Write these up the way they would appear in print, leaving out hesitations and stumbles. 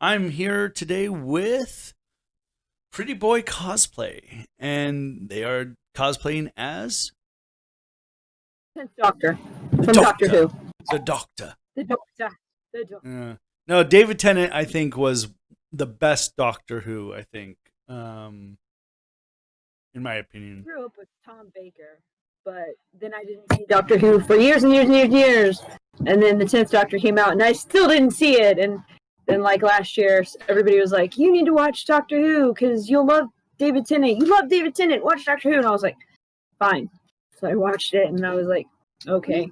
I'm here today with Prettyboy Cosplay, and they are cosplaying as Doctor the from Doctor Doctor. Who. The Doctor. The Doctor. The Doctor. No, David Tennant, I think, was the best Doctor Who, I think, in my I opinion. grew up with Tom Baker, but then I didn't see Doctor Who for years and years and years and years. And then the 10th Doctor came out, and I still didn't see it. And then, like last year, everybody was like, "You need to watch Doctor Who because you'll love David Tennant. You love David Tennant. Watch Doctor Who." And I was like, "Fine." So I watched it, and I was like, "Okay,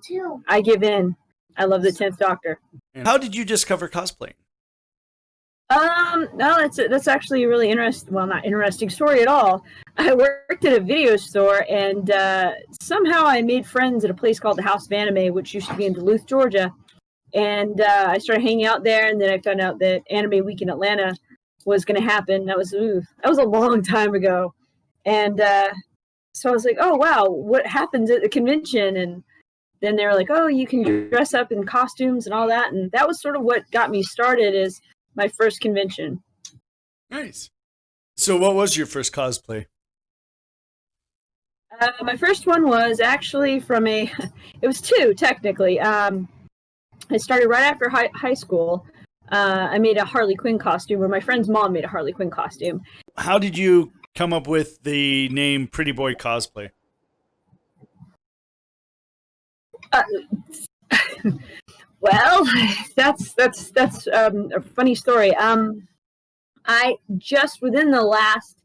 I give in. I love the 10th Doctor." And how did you discover cosplaying? No, that's actually a really interesting. Well, not interesting story at all. I worked at a video store, and somehow I made friends at a place called the House of Anime, which used to be in Duluth, Georgia. And I started hanging out there, and then I found out that Anime Week in Atlanta was going to happen. That was a long time ago, and so I was like, "Oh wow, what happens at the convention?" And then they were like, "Oh, you can dress up in costumes and all that," and that was sort of what got me started. Is my first convention. Nice. So what was your first cosplay? My first one was actually from it was two, technically. I started right after high school. I made a Harley Quinn costume, or my friend's mom made a Harley Quinn costume. How did you come up with the name Prettyboy Cosplay? Uh, well, that's a funny story. I just within the last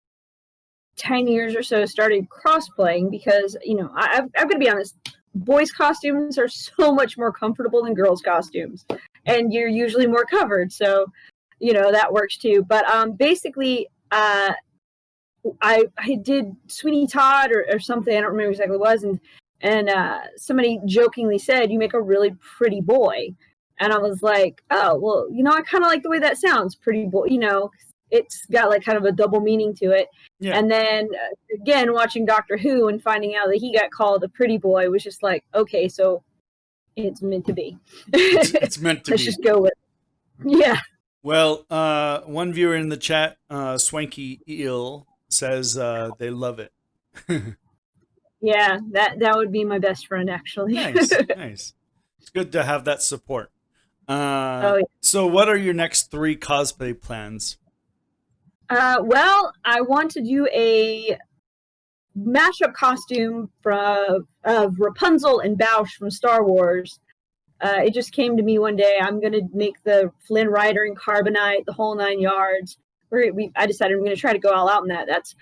10 years or so started cross-playing because, I'm going to be honest, boys' costumes are so much more comfortable than girls' costumes. And you're usually more covered. So, that works too. But basically, I did Sweeney Todd or something. I don't remember exactly what it was. And somebody jokingly said, "You make a really pretty boy." And I was like, "Oh, well, I kind of like the way that sounds, pretty boy, it's got like kind of a double meaning to it." Yeah. And then again, watching Doctor Who and finding out that he got called a pretty boy was just like, okay, so it's meant to be. It's meant to Let's be. just go with it. Yeah. Well, one viewer in the chat, Swanky Eel, says they love it. Yeah, that would be my best friend, actually. Nice, nice. It's good to have that support. Oh, yeah. So what are your next 3 cosplay plans? Well, I want to do a mashup costume of Rapunzel and Bausch from Star Wars. It just came to me one day. I'm going to make the Flynn Rider in carbonite, the whole 9 yards. I decided I'm going to try to go all out in that. That's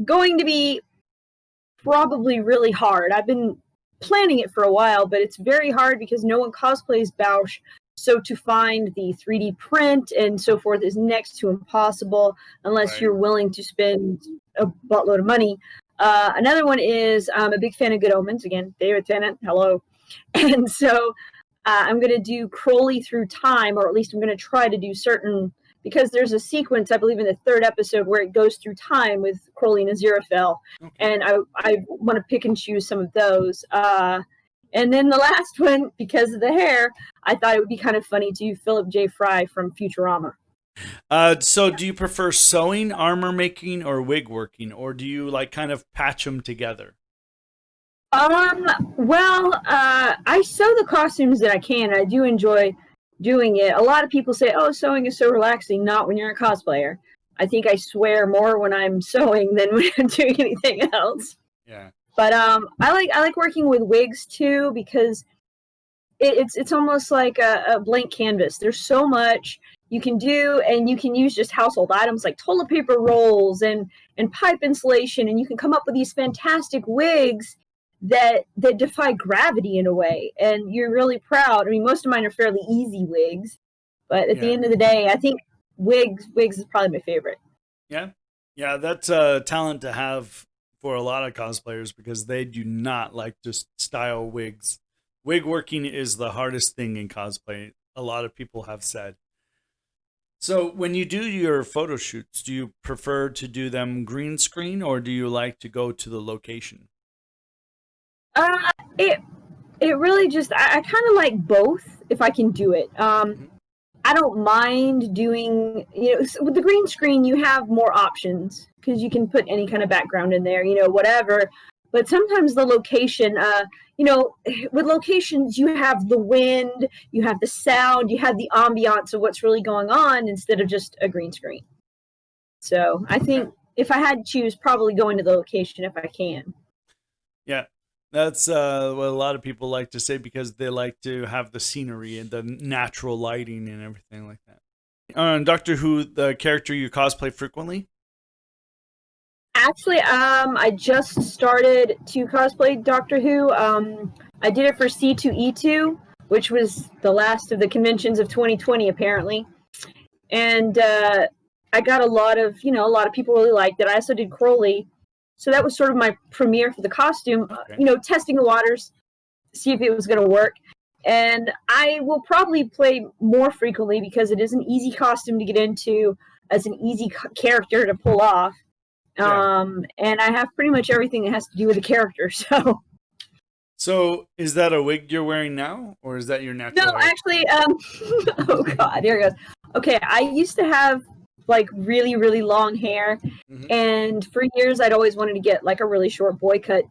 going to be probably really hard. I've been planning it for a while, but it's very hard because no one cosplays Bausch. So to find the 3D print and so forth is next to impossible unless you're willing to spend a buttload of money. Another one is I'm a big fan of Good Omens. Again, David Tennant, hello. And so I'm going to do Crowley through time, or at least I'm going to try to do certain, because there's a sequence, I believe, in the 3rd episode where it goes through time with Crowley and Aziraphale. Okay. And I want to pick and choose some of those. And then the last one, because of the hair, I thought it would be kind of funny to Philip J. Fry from Futurama. So do you prefer sewing, armor making, or wig working, or do you like kind of patch them together? Well, I sew the costumes that I can. I do enjoy doing it. A lot of people say, "Oh, sewing is so relaxing." Not when you're a cosplayer. I think I swear more when I'm sewing than when I'm doing anything else. Yeah. But I like working with wigs too, because it's almost like a blank canvas. There's so much you can do, and you can use just household items like toilet paper rolls and pipe insulation, and you can come up with these fantastic wigs that defy gravity in a way, and you're really proud. I mean, most of mine are fairly easy wigs, but at the end of the day, I think wigs is probably my favorite. Yeah, that's a talent to have for a lot of cosplayers because they do not like to style wigs. Wig working is the hardest thing in cosplay, a lot of people have said. So when you do your photo shoots, do you prefer to do them green screen, or do you like to go to the location? It really just, I kind of like both if I can do it. I don't mind doing, with the green screen, you have more options because you can put any kind of background in there, whatever. But sometimes the location, with locations, you have the wind, you have the sound, you have the ambiance of what's really going on instead of just a green screen. So I think if I had to choose, probably going to the location if I can. Yeah. That's what a lot of people like to say because they like to have the scenery and the natural lighting and everything like that. Doctor Who, the character you cosplay frequently? Actually, I just started to cosplay Doctor Who. I did it for C2E2, which was the last of the conventions of 2020, apparently. And I got a lot of people really liked it. I also did Crowley. So that was sort of my premiere for the costume, testing the waters, see if it was going to work. And I will probably play more frequently because it is an easy costume to get into, as an easy character to pull off. And I have pretty much everything that has to do with the character. So is that a wig you're wearing now, or is that your natural? No, actually, oh god, here it goes. Okay, I used to have like really, really long hair, and for years I'd always wanted to get like a really short boy cut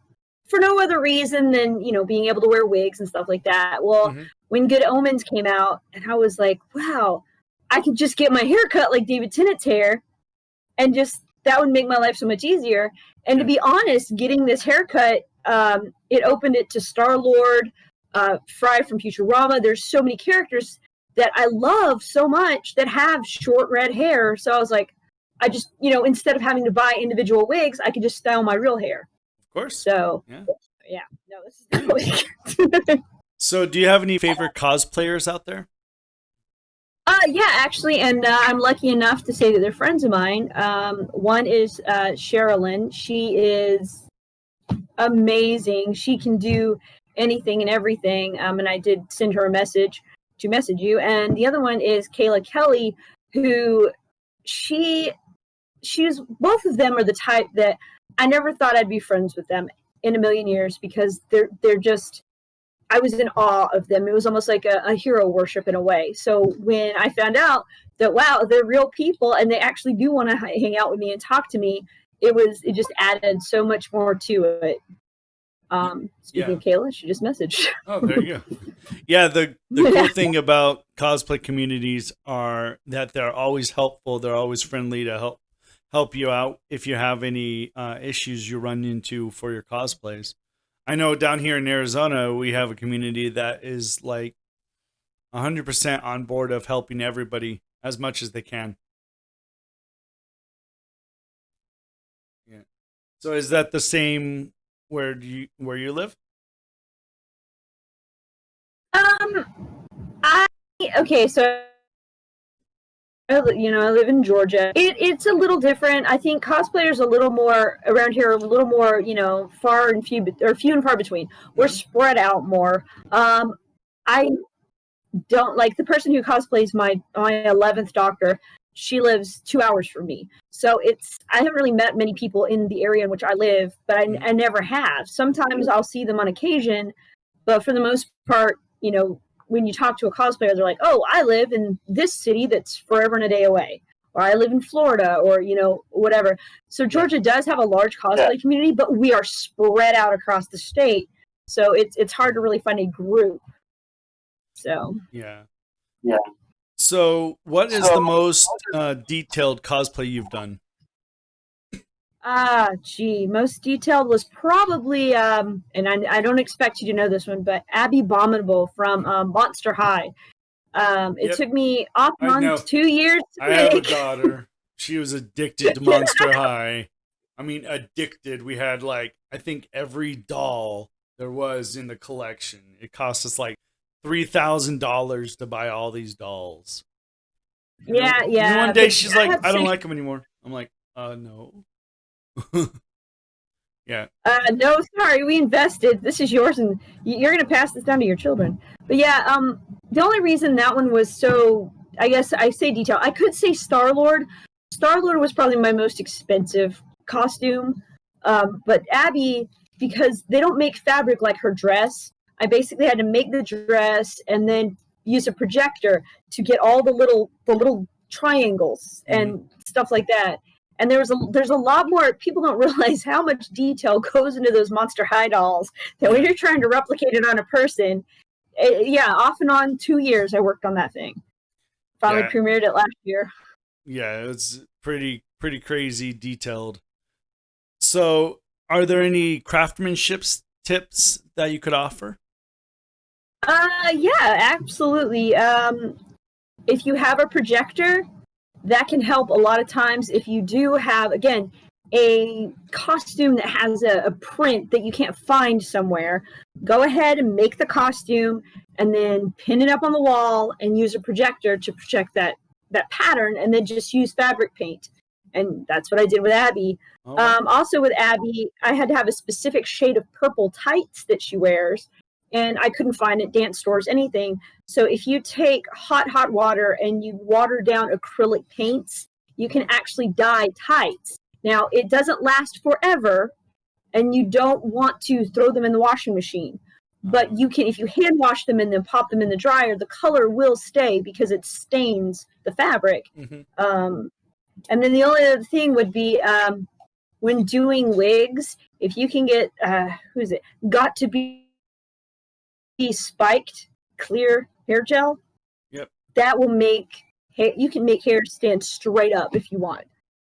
for no other reason than being able to wear wigs and stuff like that. Well, when Good Omens came out, and I was like, wow, I could just get my hair cut like David Tennant's hair, and just that would make my life so much easier. And to be honest, getting this haircut, it opened it to Star-Lord, Fry from Futurama. There's so many characters that I love so much that have short red hair. So I was like, I just, instead of having to buy individual wigs, I could just style my real hair. Of course. So, yeah. No, this is the wig. So do you have any favorite cosplayers out there? Yeah, actually, and I'm lucky enough to say that they're friends of mine. One is Sherilyn. She is amazing. She can do anything and everything. And I did send her a message to message you. And the other one is Kayla Kelly, who she was, both of them are the type that I never thought I'd be friends with them in a million years because they're just, I was in awe of them. It was almost like a hero worship in a way. So when I found out that, wow, they're real people and they actually do want to hang out with me and talk to me, it just added so much more to it. Speaking of Kayla, she just messaged. Oh, there you go. Yeah, the cool thing about cosplay communities are that they're always helpful. They're always friendly to help you out if you have any issues you run into for your cosplays. I know down here in Arizona, we have a community that is like 100% on board of helping everybody as much as they can. Yeah. So is that the same where you live? So I live in Georgia. It's a little different. I think cosplayers a little more around here, a little more, few and far between. We're spread out more. I don't like the person who cosplays my 11th Doctor. She lives 2 hours from me. So I haven't really met many people in the area in which I live, but I never have. Sometimes I'll see them on occasion, but for the most part, when you talk to a cosplayer, they're like, oh, I live in this city that's forever and a day away. Or I live in Florida or, whatever. So Georgia does have a large cosplay community, but we are spread out across the state. So it's hard to really find a group. So. Yeah. So what is the most detailed cosplay you've done? Most detailed was probably, and I don't expect you to know this one, but Abby Abominable from Monster High. It took me off months, 2 years to I have a daughter. She was addicted to Monster High. I mean, addicted. We had I think every doll there was in the collection. It cost us like $3,000 to buy all these dolls. Yeah. And one day she's like, I don't like them anymore. I'm like, no. Yeah. No, sorry, we invested. This is yours, and you're going to pass this down to your children. But yeah, the only reason that one was so, I guess I say detail. I could say Star-Lord. Star-Lord was probably my most expensive costume. But Abby, because they don't make fabric like her dress, I basically had to make the dress and then use a projector to get all the little triangles and stuff like that. And there's a lot more. People don't realize how much detail goes into those Monster High dolls that when you're trying to replicate it on a person, off and on 2 years I worked on that thing. Finally premiered it last year. Yeah, it's pretty crazy detailed. So, are there any craftsmanship tips that you could offer? Yeah, absolutely. If you have a projector, that can help a lot of times. If you do have, again, a costume that has a print that you can't find somewhere, go ahead and make the costume and then pin it up on the wall and use a projector to project that pattern, and then just use fabric paint. And that's what I did with Abby. Also with Abby, I had to have a specific shade of purple tights that she wears, and I couldn't find it, dance stores, anything. So if you take hot water and you water down acrylic paints, you can actually dye tights. Now, it doesn't last forever, and you don't want to throw them in the washing machine. But you can, if you hand wash them and then pop them in the dryer, the color will stay because it stains the fabric. And then the only other thing would be when doing wigs, if you can get, Got to be spiked clear hair gel. Yep. That will make, you can make hair stand straight up if you want.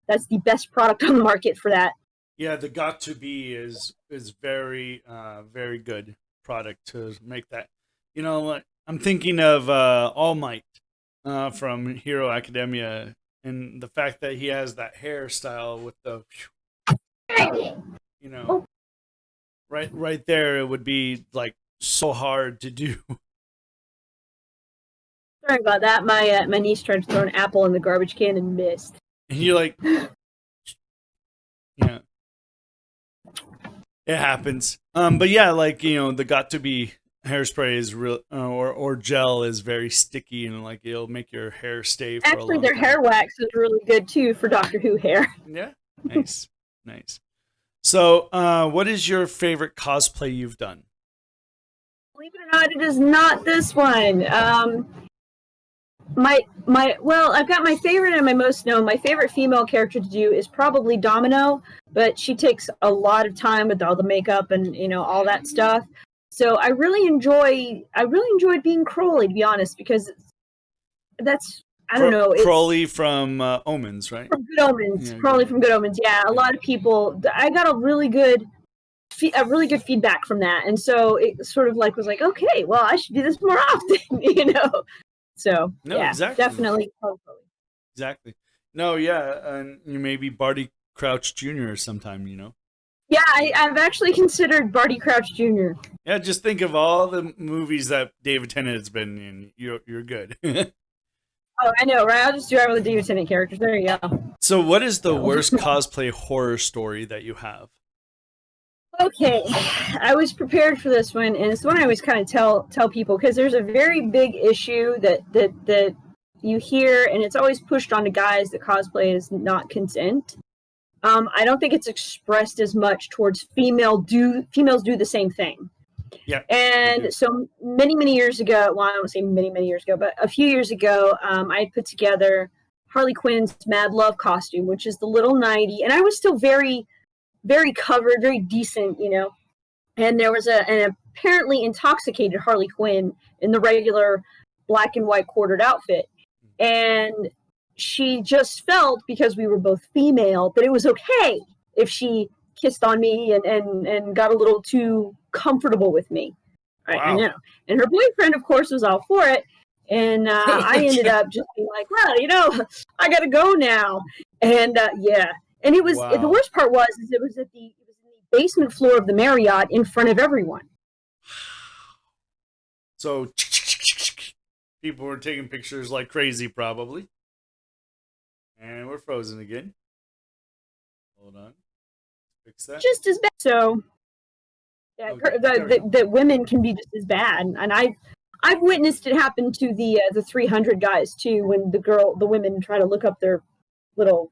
That's the best product on the market for that. Yeah, the Got to Be is very very good product to make that. You know, I'm thinking of All Might from Hero Academia, and the fact that he has that hairstyle with the, right there, it would be like so hard to do. Sorry about that. My niece tried to throw an apple in the garbage can and missed. And you're like, yeah, it happens. But yeah, like, the Got to Be hairspray is real, or gel is very sticky, and like it'll make your hair stay for actually a long their time. hair wax is really good too for Doctor Who hair. Yeah, nice. So what is your favorite cosplay you've done? Believe it or not, it is not this one. I've got my favorite and my most known. My favorite female character to do is probably Domino, but she takes a lot of time with all the makeup and all that stuff. So I really enjoyed being Crowley, to be honest, because that's, I don't know. Crowley from Omens, right? From Good Omens. Yeah, Crowley from Good Omens. Yeah, a lot of people. I got a really good feedback from that, and so it sort of was like, okay, well, I should do this more often, So no, yeah, exactly. definitely. Exactly. No, yeah, and you maybe Barty Crouch Jr. sometime, Yeah, I've actually considered Barty Crouch Jr. Yeah, just think of all the movies that David Tennant has been in. You're good. Oh, I know, right? I'll just do it with the David Tennant characters. There you go. So what is the worst cosplay horror story that you have? Okay, I was prepared for this one, and it's the one I always kind of tell people, because there's a very big issue that you hear, and it's always pushed onto guys that cosplay is not consent. I don't think it's expressed as much towards females do the same thing. Yeah. And so many years ago, well, I don't say many years ago, but a few years ago, I put together Harley Quinn's Mad Love costume, which is the little nightie, and I was still very, very covered, very decent, And there was an apparently intoxicated Harley Quinn in the regular black and white quartered outfit, and she just felt, because we were both female, that it was okay if she kissed on me and got a little too comfortable with me. Right, wow. I know. And her boyfriend, of course, was all for it. And I ended up just being like, well, I got to go now. And yeah. And it was, wow. The worst part was, it was in the basement floor of the Marriott in front of everyone. So people were taking pictures like crazy, probably. And we're frozen again. Hold on. Fix that. Just as bad. So, yeah, okay. That women can be just as bad. And I've witnessed it happen to the 300 guys too, when the women try to look up their little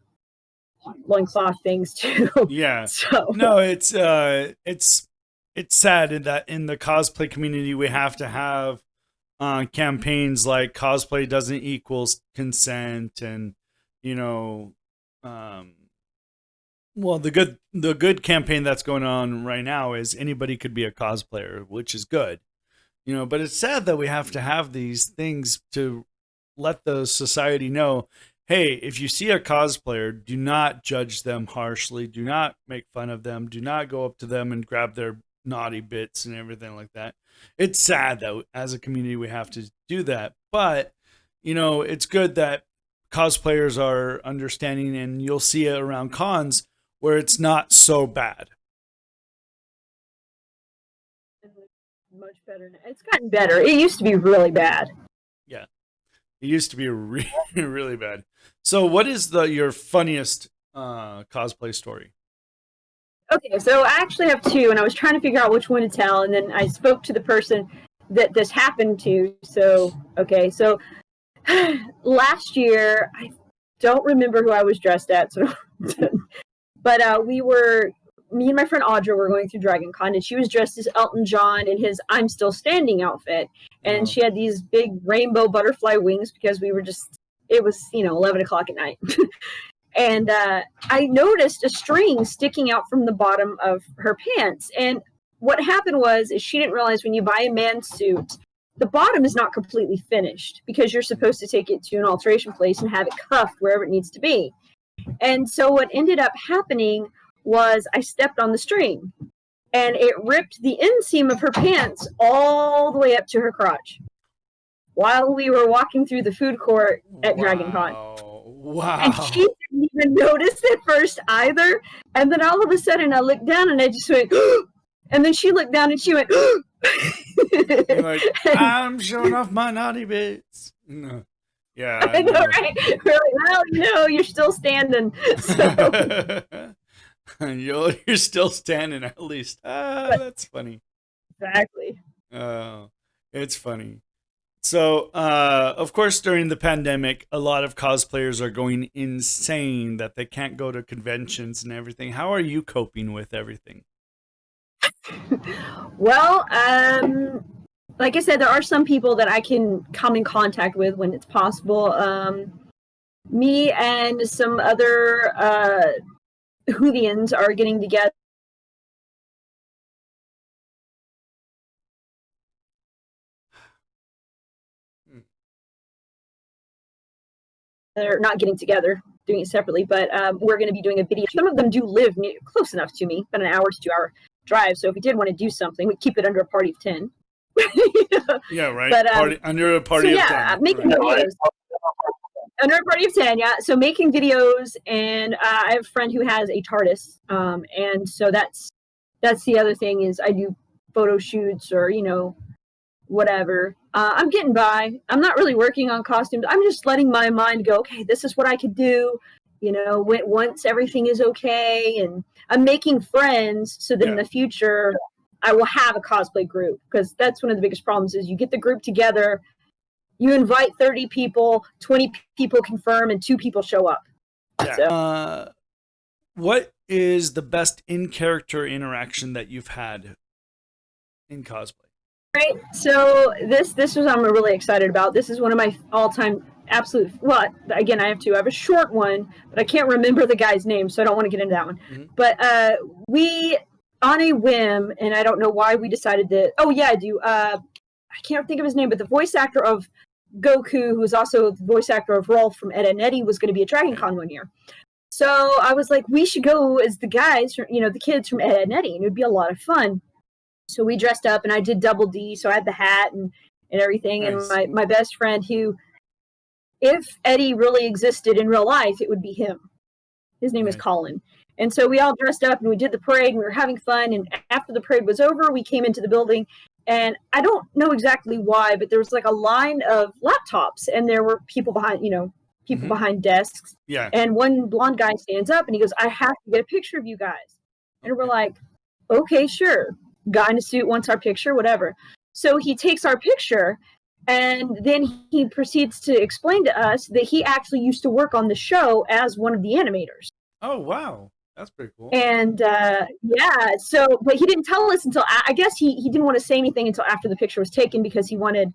loincloth things too. Yeah. So no, it's sad in that in the cosplay community we have to have campaigns like cosplay doesn't equal consent, and you know, um, well, the good campaign that's going on right now is anybody could be a cosplayer, which is good, but it's sad that we have to have these things to let the society know, hey, if you see a cosplayer, do not judge them harshly, do not make fun of them, do not go up to them and grab their naughty bits and everything like that. It's sad that as a community we have to do that, but it's good that cosplayers are understanding, and you'll see it around cons where it's not so bad. Much better. It's gotten better. It used to be really bad. Yeah, it used to be really, really bad. So, what is your funniest cosplay story? Okay, so I actually have two, and I was trying to figure out which one to tell, and then I spoke to the person that this happened to. So, okay, so last year, I don't remember who I was dressed at, so but me and my friend Audra were going through Dragon Con, and she was dressed as Elton John in his I'm Still Standing outfit. And she had these big rainbow butterfly wings because it was, 11 o'clock at night. And I noticed a string sticking out from the bottom of her pants. And what happened is she didn't realize when you buy a man's suit, the bottom is not completely finished because you're supposed to take it to an alteration place and have it cuffed wherever it needs to be. And so what ended up happening was I stepped on the string, and it ripped the inseam of her pants all the way up to her crotch while we were walking through the food court at Dragon Con. Wow. And she didn't even notice at first either. And then all of a sudden I looked down and I just went, and then she looked down and she went, You're like, I'm showing off my naughty bits. No. Yeah. I know, right? We're like, well, you're still standing. So. You're still standing at least. That's funny. Exactly. Oh, it's funny. So, of course, during the pandemic, a lot of cosplayers are going insane that they can't go to conventions and everything. How are you coping with everything? Well, like I said, there are some people that I can come in contact with when it's possible. Me and some other Whovians are getting together. They're not getting together, doing it separately, but we're going to be doing a video. Some of them do live close enough to me, about an hour to 2 hour drive. So if we did want to do something, we'd keep it under a party of 10. Yeah, right. But, under a party of 10. Yeah, making videos. Under a party of 10, yeah. So making videos, and I have a friend who has a TARDIS, and so that's the other thing is I do photo shoots or whatever. I'm getting by. I'm not really working on costumes. I'm just letting my mind go. Okay, this is what I could do. Once everything is okay, and I'm making friends so that in the future I will have a cosplay group, because that's one of the biggest problems is you get the group together. You invite 30 people, 20 people confirm, and 2 people show up. Yeah. So. What is the best in-character interaction that you've had in cosplay? Right. So this was I'm really excited about. This is one of my all-time absolute. Well, again, I have a short one, but I can't remember the guy's name, so I don't want to get into that one. Mm-hmm. But we, on a whim, and I don't know why we decided that. Oh yeah, I do. I can't think of his name, but the voice actor of Goku, who is also the voice actor of Rolf from Ed, Edd n Eddy, was going to be at Dragon Con one year. So I was like, we should go as the guys, the kids from Ed, Edd n Eddy, and it would be a lot of fun. So we dressed up, and I did double D, so I had the hat and everything. Nice. And my best friend, who, if Eddie really existed in real life, it would be him. His name is Colin. And so we all dressed up, and we did the parade, and we were having fun. And after the parade was over, we came into the building. And I don't know exactly why, but there was like a line of laptops, and there were people behind, behind desks. Yeah. And one blonde guy stands up, and he goes, "I have to get a picture of you guys." And we're like, okay, sure. Guy in a suit wants our picture, whatever. So he takes our picture, and then he proceeds to explain to us that he actually used to work on the show as one of the animators. Oh, wow. That's pretty cool. And but he didn't tell us until, I guess he didn't want to say anything until after the picture was taken, because he wanted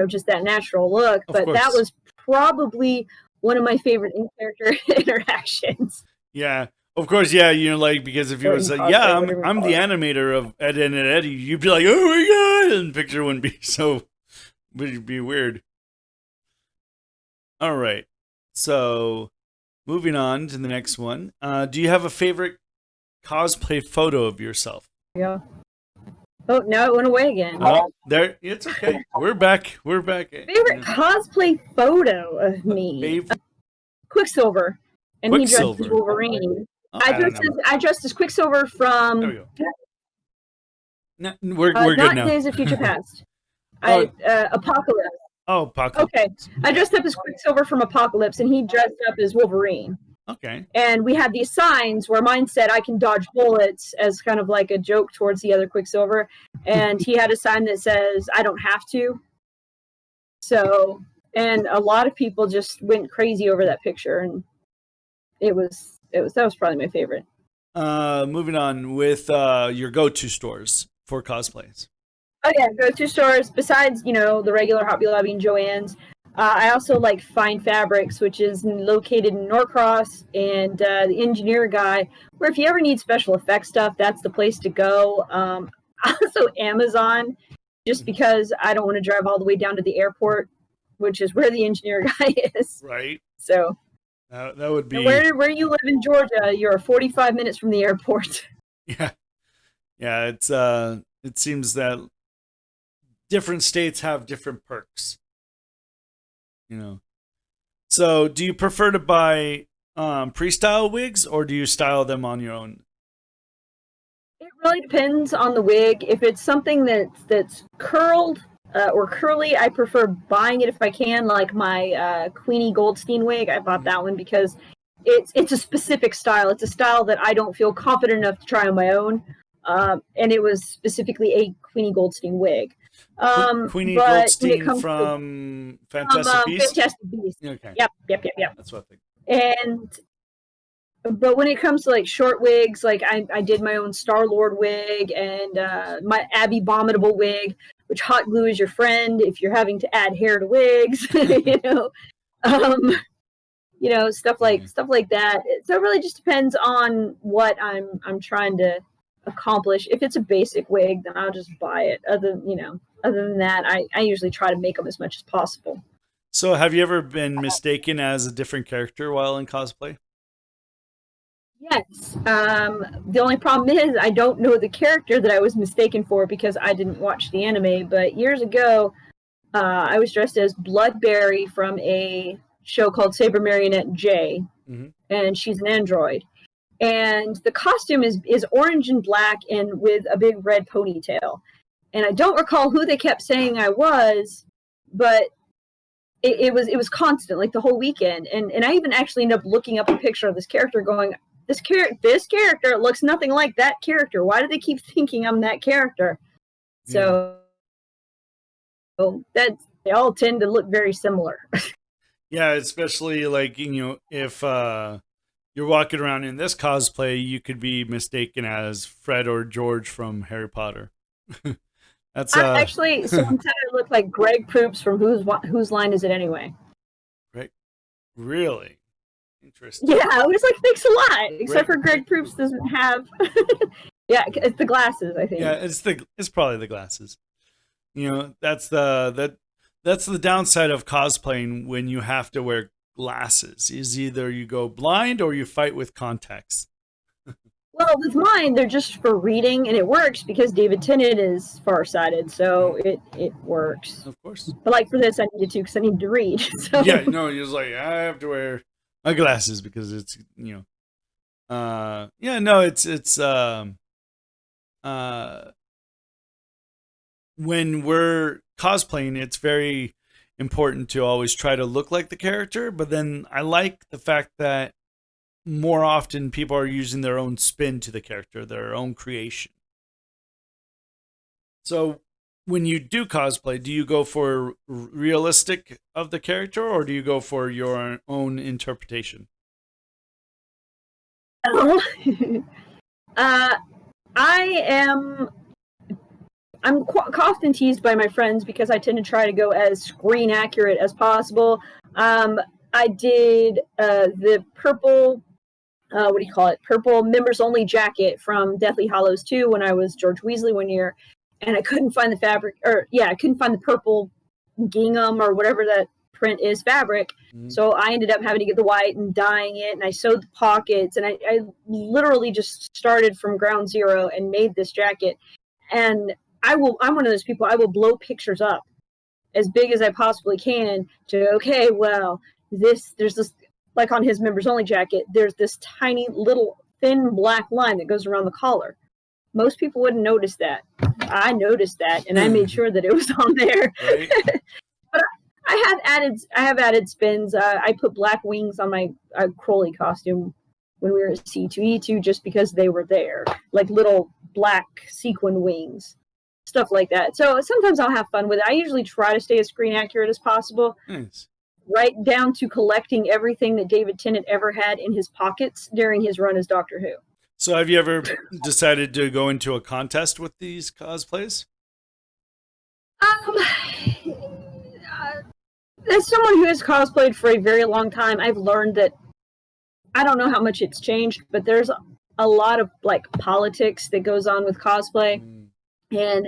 just that natural look. Of But that course. was probably one of my favorite in-character interactions. Yeah. Of course, yeah, like, because if you Or would in say, cosplay, yeah, whatever you I'm call the it. animator of Ed, Ed, and Eddie, you'd be like, oh my god, and the picture wouldn't be so, would be weird. All right. So, moving on to the next one. Do you have a favorite cosplay photo of yourself? Yeah. Oh, now it went away again. There, it's okay. We're back. We're back. Favorite cosplay photo of me? Favorite Quicksilver, and he dressed as Quicksilver. Wolverine. Oh, I don't know. I dressed as Quicksilver There we from go. No, we're good not now. Days of Future Past. Oh. Apocalypse. Oh, Apocalypse. Okay, I dressed up as Quicksilver from Apocalypse, and he dressed up as Wolverine. Okay. And we had these signs where mine said I can dodge bullets as kind of like a joke towards the other Quicksilver, and he had a sign that says I don't have to. So, and a lot of people just went crazy over that picture, and that was probably my favorite. Moving on with your go-to stores for cosplays. Oh yeah, go-to stores besides the regular Hobby Lobby and Joann's. I also like Fine Fabrics, which is located in Norcross, and the Engineer Guy, where if you ever need special effects stuff, that's the place to go. Also Amazon, just because I don't want to drive all the way down to the airport, which is where the Engineer Guy is. Right. So that would be where you live in Georgia. You're 45 minutes from the airport. Yeah. It's it seems that different states have different perks. So do you prefer to buy pre-style wigs, or do you style them on your own? It really depends on the wig. If it's something that's curled or curly, I prefer buying it if I can. Like my Queenie Goldstein wig, I bought that one because it's a specific style. It's a style that I don't feel confident enough to try on my own, and it was specifically a Queenie Goldstein wig. Queenie but Goldstein from Fantastic Beasts? Fantastic Beasts. Okay. Yep. That's what I think. But when it comes to like short wigs, like I did my own Star-Lord wig and my Abby Abominable wig, which hot glue is your friend if you're having to add hair to wigs, stuff like that. So it really just depends on what I'm trying to accomplish. If it's a basic wig, then I'll just buy it. Other than that, I usually try to make them as much as possible. So have you ever been mistaken as a different character while in cosplay? Yes. The only problem is I don't know the character that I was mistaken for because I didn't watch the anime. But years ago, I was dressed as Bloodberry from a show called Saber Marionette J, and she's an android. And the costume is orange and black and with a big red ponytail. And I don't recall who they kept saying I was, but it was constant, like the whole weekend. And I even actually ended up looking up a picture of this character going, this character looks nothing like that character. Why do they keep thinking I'm that character? So that they all tend to look very similar. Yeah, especially like, if you're walking around in this cosplay, you could be mistaken as Fred or George from Harry Potter. That's actually sometimes I look like Greg Proops from Whose Line Is It Anyway? Right. Really? Interesting. Yeah, I was like, thanks a lot. Except for Greg Proops doesn't have. Yeah, it's the glasses, I think. Yeah, it's probably the glasses. That's the downside of cosplaying when you have to wear glasses. Is either you go blind or you fight with contacts. Well, with mine, they're just for reading, and it works because David Tennant is farsighted, so it works. Of course. But like for this, I needed to because I need to read. So. Yeah, no, you're just like, I have to wear my glasses because it's when we're cosplaying, it's very important to always try to look like the character, but then I like the fact that more often people are using their own spin to the character, their own creation. So when you do cosplay, do you go for realistic of the character, or do you go for your own interpretation? I am I'm often teased by my friends because I tend to try to go as screen accurate as possible. I did the purple, what do you call it? Purple members only jacket from Deathly Hallows 2 when I was George Weasley one year, and I couldn't find the fabric, I couldn't find the purple gingham or whatever that print is fabric. So I ended up having to get the white and dyeing it, and I sewed the pockets, and I literally just started from ground zero and made this jacket. And I'm one of those people, I will blow pictures up as big as I possibly can to, okay, well, there's this, like on his members only jacket, there's this tiny little thin black line that goes around the collar. Most people wouldn't notice that. I noticed that, and I made sure that it was on there. Right. But I have added spins. I put black wings on my Crowley costume when we were at C2E2 just because they were there, like little black sequin wings, stuff like that. So sometimes I'll have fun with it. I usually try to stay as screen accurate as possible. Nice. Right down to collecting everything that David Tennant ever had in his pockets during his run as Doctor Who. So have you ever decided to go into a contest with these cosplays? As someone who has cosplayed for a very long time, I've learned that I don't know how much it's changed, but there's a lot of like politics that goes on with cosplay, and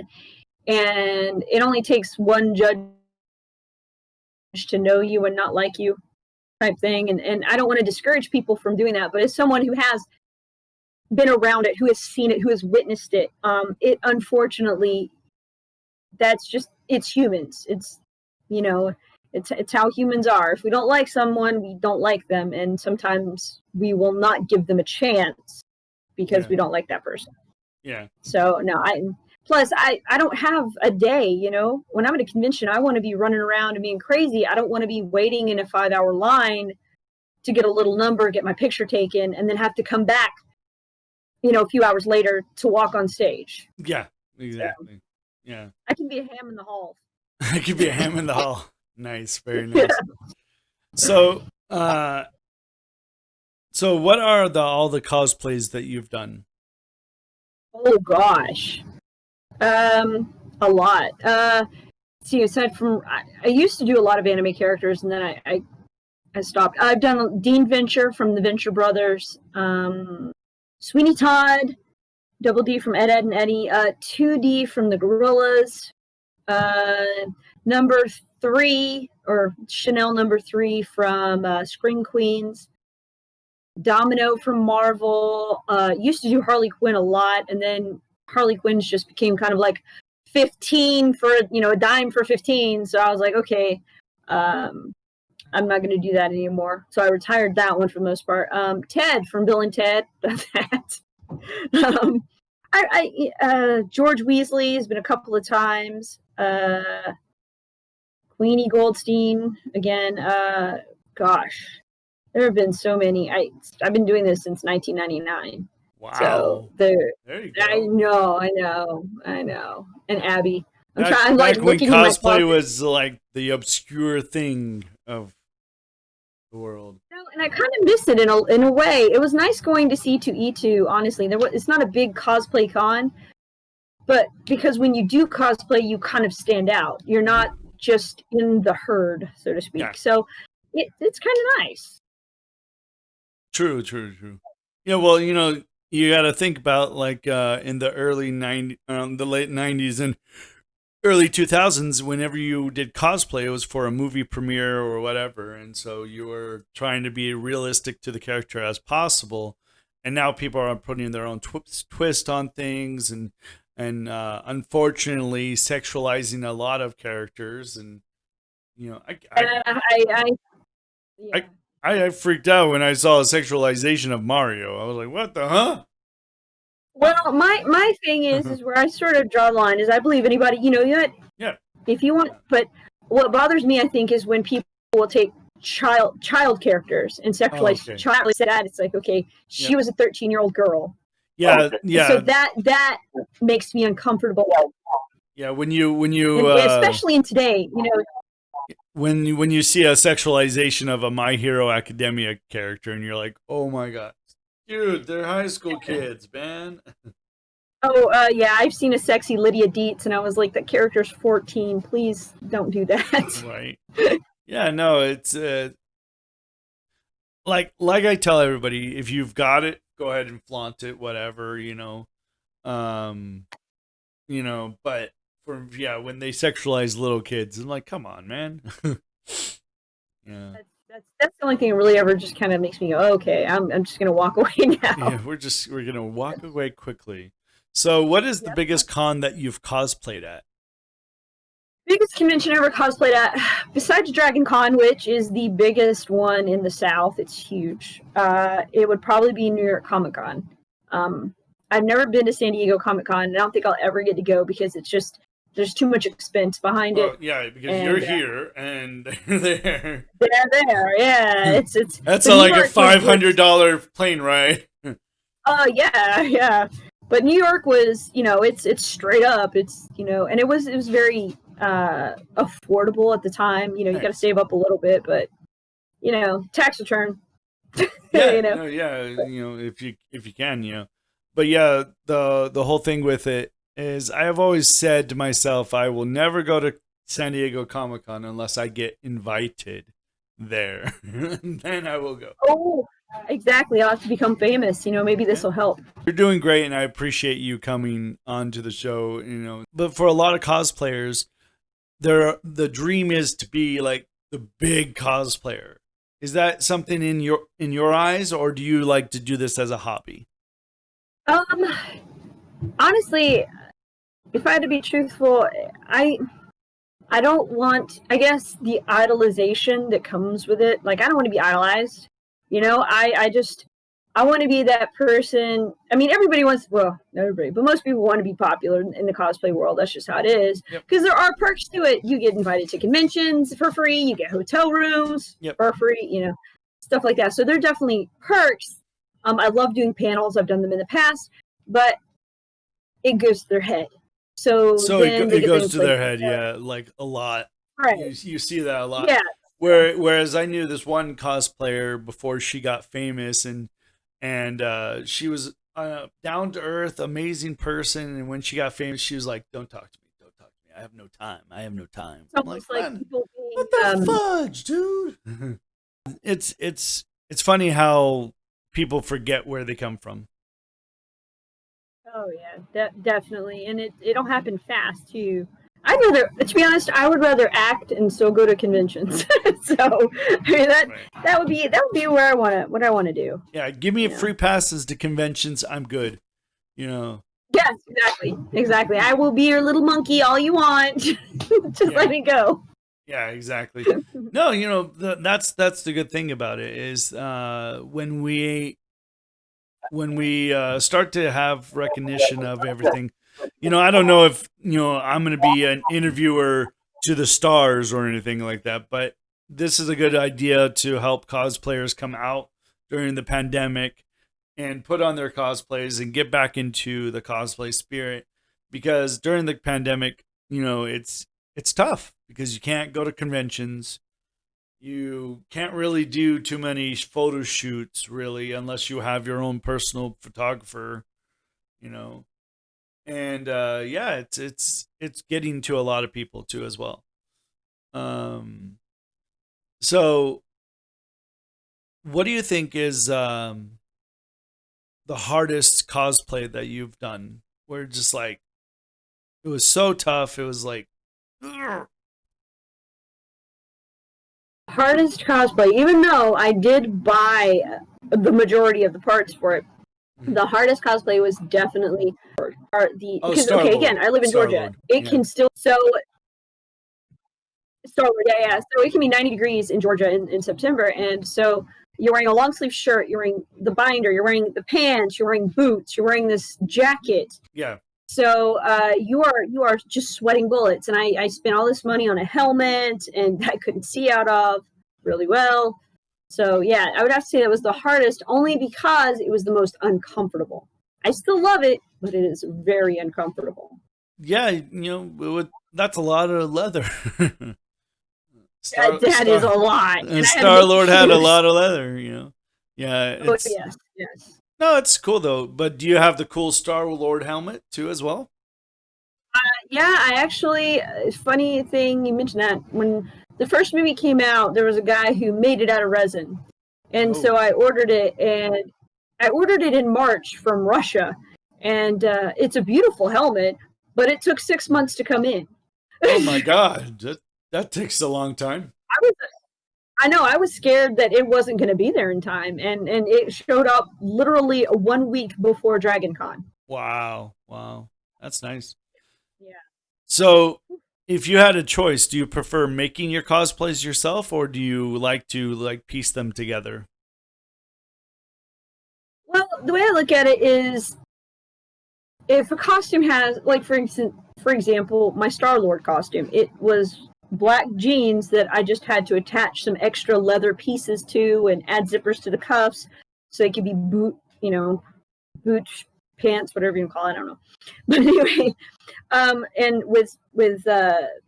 it only takes one judge to know you and not like you, type thing. And I don't want to discourage people from doing that, but as someone who has been around it, who has seen it, who has witnessed it, it unfortunately, it's humans. It's, it's how humans are. If we don't like someone, we don't like them, and sometimes we will not give them a chance because we don't like that person. Yeah. So no, I don't have a day, when I'm at a convention, I want to be running around and being crazy. I don't want to be waiting in a 5-hour line to get a little number, get my picture taken, and then have to come back, a few hours later to walk on stage. Yeah, exactly. Yeah. I can be a ham in the hall. I could be a ham in the hall. Nice. Very nice. So, so what are all the cosplays that you've done? Oh gosh. A lot. See, aside from, I used to do a lot of anime characters, and then I stopped. I've done Dean Venture from the Venture Brothers, Sweeney Todd, Double D from Ed, Edd and Eddy, 2D from the Gorillas, number 3, or Chanel number 3 from Scream Queens, Domino from Marvel. Used to do Harley Quinn a lot, and then Harley Quinn's just became kind of like 15 for, a dime for 15. So I was like, okay, I'm not going to do that anymore. So I retired that one for the most part. Ted from Bill and Ted. That. George Weasley has been a couple of times. Queenie Goldstein again. Gosh, there have been so many. I've been doing this since 1999. Wow. So there you go. I know. And Abby. I'm back when cosplay was like the obscure thing of the world. And I kind of miss it in a way. It was nice going to C2E2, honestly. It's not a big cosplay con, but because when you do cosplay, you kind of stand out. You're not just in the herd, so to speak. Yeah. So it's kind of nice. True. Yeah, well, you got to think about like in the early the late 90s and early 2000s, whenever you did cosplay, it was for a movie premiere or whatever, and so you were trying to be realistic to the character as possible. And now people are putting their own twist on things, and unfortunately sexualizing a lot of characters. And I freaked out when I saw a sexualization of Mario. I was like, what the huh? Well, my thing is where I sort of draw the line is I believe anybody, yeah. If you want, but what bothers me, I think, is when people will take child characters and sexualize child like that. It's like, okay, she was a 13-year-old girl. Yeah. So that makes me uncomfortable. Yeah, when you especially in today, when you see a sexualization of a My Hero Academia character, and you're like, oh my god. Dude, they're high school kids, man. Oh, yeah, I've seen a sexy Lydia Dietz, and I was like, that character's 14. Please don't do that. Right. Yeah, no, it's like I tell everybody, if you've got it, go ahead and flaunt it, whatever, Um, but for yeah, when they sexualize little kids, I'm like, come on, man. Yeah. That's the only thing that really ever just kind of makes me go, oh, okay, I'm just gonna walk away now. Yeah, we're gonna walk away quickly. So what is the Yep. biggest con that you've cosplayed at? Biggest convention I ever cosplayed at, besides Dragon Con, which is the biggest one in the South, it's huge. It would probably be New York Comic Con. I've never been to San Diego Comic Con, and I don't think I'll ever get to go because it's just there's too much expense behind Well, it. yeah, because And you're here and they're there. they're there, yeah. It's That's but New like a York was $500 plane ride. yeah, yeah. But New York was, it's straight up. It's, and it was very affordable at the time. You got to Nice. save up a little bit, but tax return. Yeah, you know. no, yeah, if you can, But yeah, the whole thing with it is I have always said to myself, I will never go to San Diego Comic Con unless I get invited there. Then I will go. Oh, exactly. I'll have to become famous. Maybe this will help. You're doing great, and I appreciate you coming onto the show. But for a lot of cosplayers, the dream is to be like the big cosplayer. Is that something in your eyes, or do you like to do this as a hobby? Um, Honestly, if I had to be truthful, I don't want, I guess, the idolization that comes with it. Like, I don't want to be idolized. I want to be that person. I mean, everybody wants, well, not everybody, but most people want to be popular in the cosplay world. That's just how it is. Yep. Because there are perks to it. You get invited to conventions for free. You get hotel rooms for free, stuff like that. So there are definitely perks. I love doing panels. I've done them in the past, but it goes to their head. So it goes to their head, yeah, like a lot. Right. You see that a lot. Yeah. Whereas I knew this one cosplayer before she got famous, and she was a down to earth, amazing person. And when she got famous, she was like, "Don't talk to me. Don't talk to me. I have no time. I have no time." It's almost like people being, what the fudge, dude? It's funny how people forget where they come from. Oh yeah, definitely, and it'll happen fast too. To be honest, I would rather act and still go to conventions. So I mean that would be where what I want to do. Yeah, give me free passes to conventions. I'm good. Yes, exactly. I will be your little monkey all you want. Just let me go. Yeah, exactly. No, that's the good thing about it is when we start to have recognition of everything. I don't know if I'm going to be an interviewer to the stars or anything like that, but this is a good idea to help cosplayers come out during the pandemic and put on their cosplays and get back into the cosplay spirit, because during the pandemic, it's tough because you can't go to conventions. You can't really do too many photo shoots, really, unless you have your own personal photographer, And yeah, it's getting to a lot of people too as well. So what do you think is the hardest cosplay that you've done? Where just like it was so tough, it was like ugh. Hardest cosplay, even though I did buy the majority of the parts for it, the hardest cosplay was definitely because again, I live in Georgia. It can still Star-Lord, yeah. So it can be 90 degrees in Georgia in September, and so you're wearing a long sleeve shirt, you're wearing the binder, you're wearing the pants, you're wearing boots, you're wearing this jacket. Yeah. So you are just sweating bullets, and I spent all this money on a helmet, and I couldn't see out of really well. So yeah, I would have to say that was the hardest, only because it was the most uncomfortable. I still love it, but it is very uncomfortable. Yeah, that's a lot of leather. That is a lot. And Star-Lord had a lot of leather, Yeah. Yes. No, it's cool though. But do you have the cool Star Lord helmet too, as well? Yeah, I actually, funny thing you mentioned that. When the first movie came out, there was a guy who made it out of resin. And Oh, so I ordered it, and I ordered it in March from Russia. And it's a beautiful helmet, but it took 6 months to come in. oh my God, that takes a long time. I was, I know, I was scared that it wasn't going to be there in time, and it showed up literally 1 week before Dragon Con. Wow, wow, that's nice. Yeah. So, if you had a choice, do you prefer making your cosplays yourself, or do you like to like piece them together? Well, the way I look at it is, if a costume has, like, for example, my Star Lord costume, it was black jeans that I just had to attach some extra leather pieces to and add zippers to the cuffs so they could be boot pants, whatever you call it. I don't know. But anyway, and with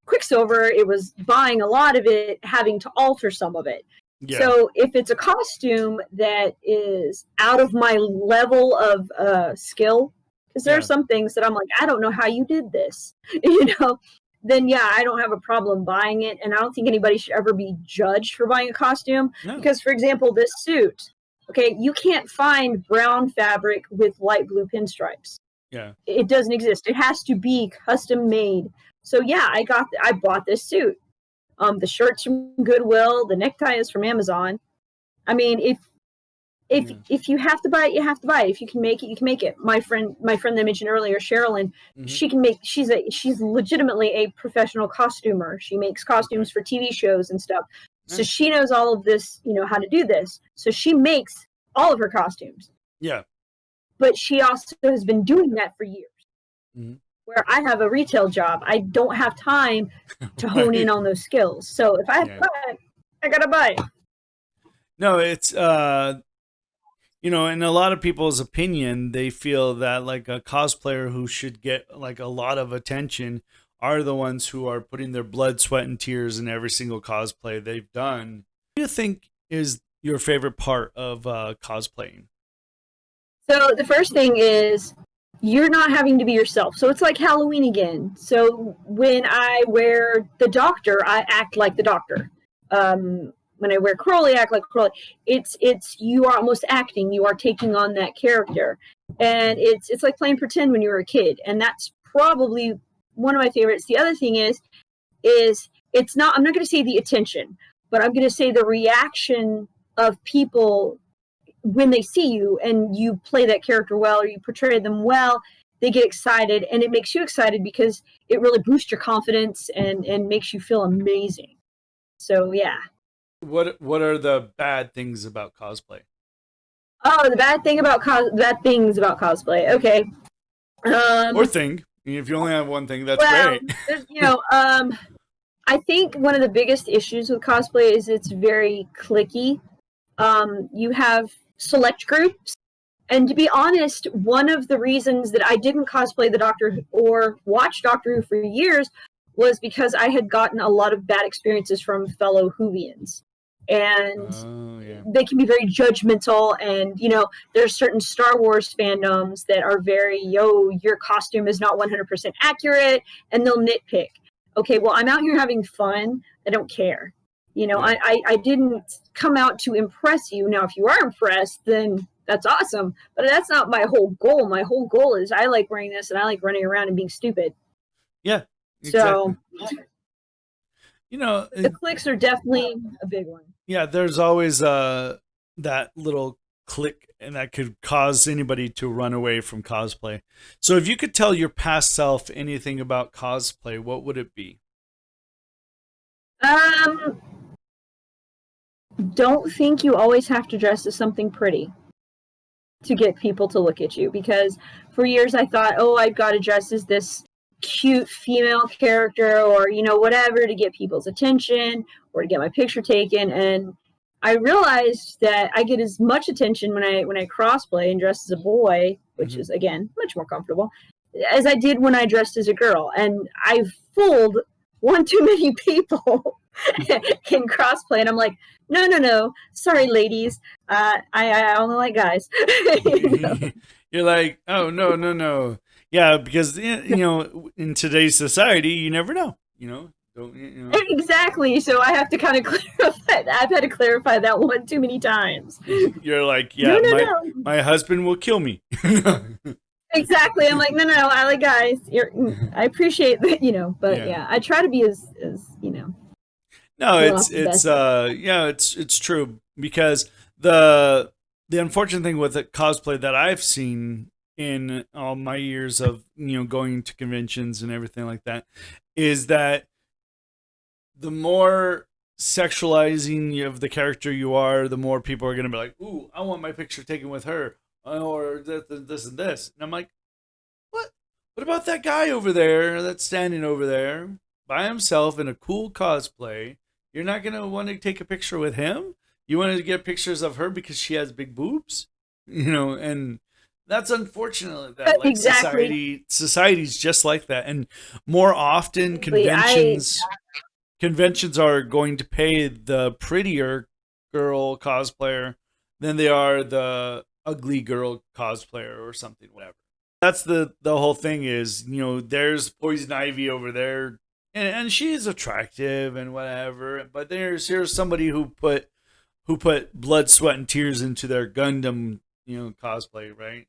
Quicksilver, it was buying a lot of it, having to alter some of it. Yeah, So if it's a costume that is out of my level of skill, because there are yeah, some things that I'm like, I don't know how you did this, you know, then yeah, I don't have a problem buying it. And I don't think anybody should ever be judged for buying a costume. no, Because, for example, this suit, okay, you can't find brown fabric with light blue pinstripes. yeah, It doesn't exist. It has to be custom made. So yeah, I bought this suit. The shirt's from Goodwill. The necktie is from Amazon. I mean, yeah. if you have to buy it, you have to buy it. If you can make it, you can make it. My friend that I mentioned earlier, Sherilyn, Hmm. she can make. She's legitimately a professional costumer. She makes Okay, costumes for TV shows and stuff. So nice. she knows all of this, how to do this. So she makes all of her costumes. Yeah, But she also has been doing that for years. hmm. Where I have a retail job, I don't have time to hone in Right. on those skills. So if I have to Yeah. buy it, I gotta buy it. No, it's in a lot of people's opinion, they feel that like a cosplayer who should get like a lot of attention are the ones who are putting their blood, sweat, and tears in every single cosplay they've done. What do you think is your favorite part of cosplaying? So the first thing is you're not having to be yourself. So it's like Halloween again. So when I wear the Doctor, I act like the Doctor. When I wear Crowley, I act like Crowley. It's you are almost acting. You are taking on that character, and it's like playing pretend when you were a kid. And that's probably one of my favorites. The other thing is it's not. I'm not going to say the attention, but I'm going to say the reaction of people when they see you and you play that character well or you portray them well. They get excited, and it makes you excited because it really boosts your confidence and makes you feel amazing. So yeah. What are the bad things about cosplay? Oh, the bad things about cosplay. Okay. Or Um. thing? If you only have one thing, that's Well, great. there's I think one of the biggest issues with cosplay is it's very clicky. You have select groups. And to be honest, one of the reasons that I didn't cosplay the Doctor or watch Doctor Who for years was because I had gotten a lot of bad experiences from fellow Whovians. And Oh yeah, they can be very judgmental. And, there's certain Star Wars fandoms that are very, your costume is not 100% accurate, and they'll nitpick. Okay, well, I'm out here having fun. I don't care. yeah, I didn't come out to impress you. Now, if you are impressed, then that's awesome. But that's not my whole goal. My whole goal is I like wearing this and I like running around and being stupid. yeah, exactly. So You know, the clicks are definitely a big one. yeah, there's always that little click and that could cause anybody to run away from cosplay. So if you could tell your past self anything about cosplay, what would it be? Um, don't think you always have to dress as something pretty to get people to look at you, because for years I thought, oh, I've got to dress as this cute female character or whatever to get people's attention or to get my picture taken. And I realized that I get as much attention when I crossplay and dress as a boy, which Hmm. is again much more comfortable, as I did when I dressed as a girl. And I've fooled one too many people in crossplay, and I'm like, no, no, no, sorry, ladies, I only like guys. You know? You're like, oh no, no, no, yeah, because in today's society, you never know, don't Exactly. So I have to kind of clarify. I've had to clarify that one too many times. You're like, No, yeah, no, my no. my husband will kill me. Exactly. I'm like, no, no, no. I like guys. I appreciate that, but Yeah. yeah, I try to be as No, pull it's off the it's best. yeah, it's true because the unfortunate thing with the cosplay that I've seen in all my years of going to conventions and everything like that is that the more sexualizing of the character you are, the more people are going to be like, "Ooh, I want my picture taken with her," or this and this. And I'm like, "What? What about that guy over there that's standing over there by himself in a cool cosplay? You're not going to want to take a picture with him? You want to get pictures of her because she has big boobs?" And that's unfortunate that like Exactly. society's just like that, and more often I conventions are going to pay the prettier girl cosplayer than they are the ugly girl cosplayer or something, whatever. That's the whole thing is, there's Poison Ivy over there, and she is attractive and whatever, but here's somebody who put blood, sweat, and tears into their Gundam, cosplay, right?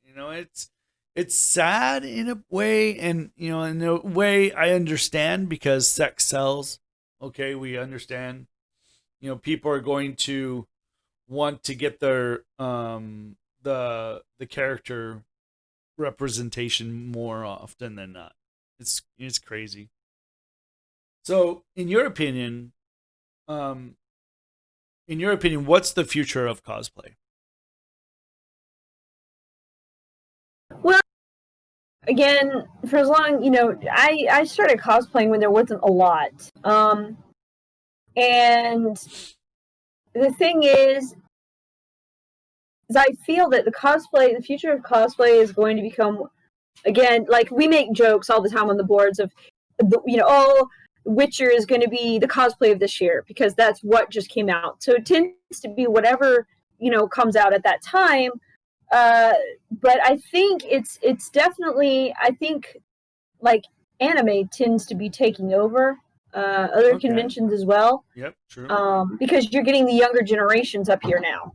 It's sad in a way, and in a way I understand because sex sells. Okay, we understand. People are going to want to get their the character representation more often than not. It's crazy. So, um, in your opinion, what's the future of cosplay? well, again, for as long, I started cosplaying when there wasn't a lot. And the thing is I feel that the future of cosplay is going to become, again, like we make jokes all the time on the boards of, oh, Witcher is going to be the cosplay of this year because that's what just came out. So it tends to be whatever comes out at that time. Uh, but I think it's definitely, I think, like, anime tends to be taking over other Okay. conventions as well, Yep. True. because you're getting the younger generations up here now.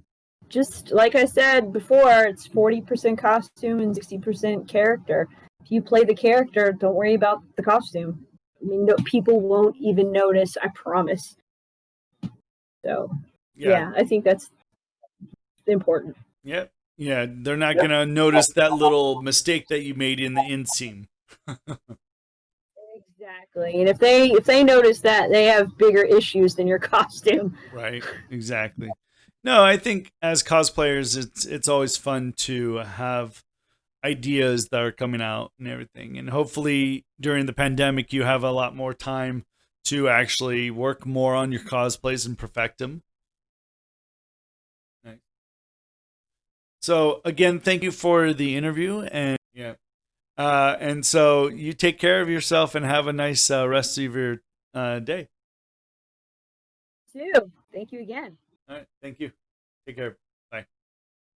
Just like I said before, it's 40% costume and 60% character. If you play the character, don't worry about the costume. I mean, no, people won't even notice, I promise. So, Yeah. yeah, I think that's important. Yep. Yeah. They're not gonna notice that little mistake that you made in the inseam. Exactly. And if they notice that, they have bigger issues than your costume. Right. Exactly. No, I think as cosplayers, it's always fun to have ideas that are coming out and everything. And hopefully during the pandemic, you have a lot more time to actually work more on your cosplays and perfect them. Right. So again, thank you for the interview, and yeah, and so you take care of yourself and have a nice rest of your day. Too. Thank you again. All right, thank you. Take care.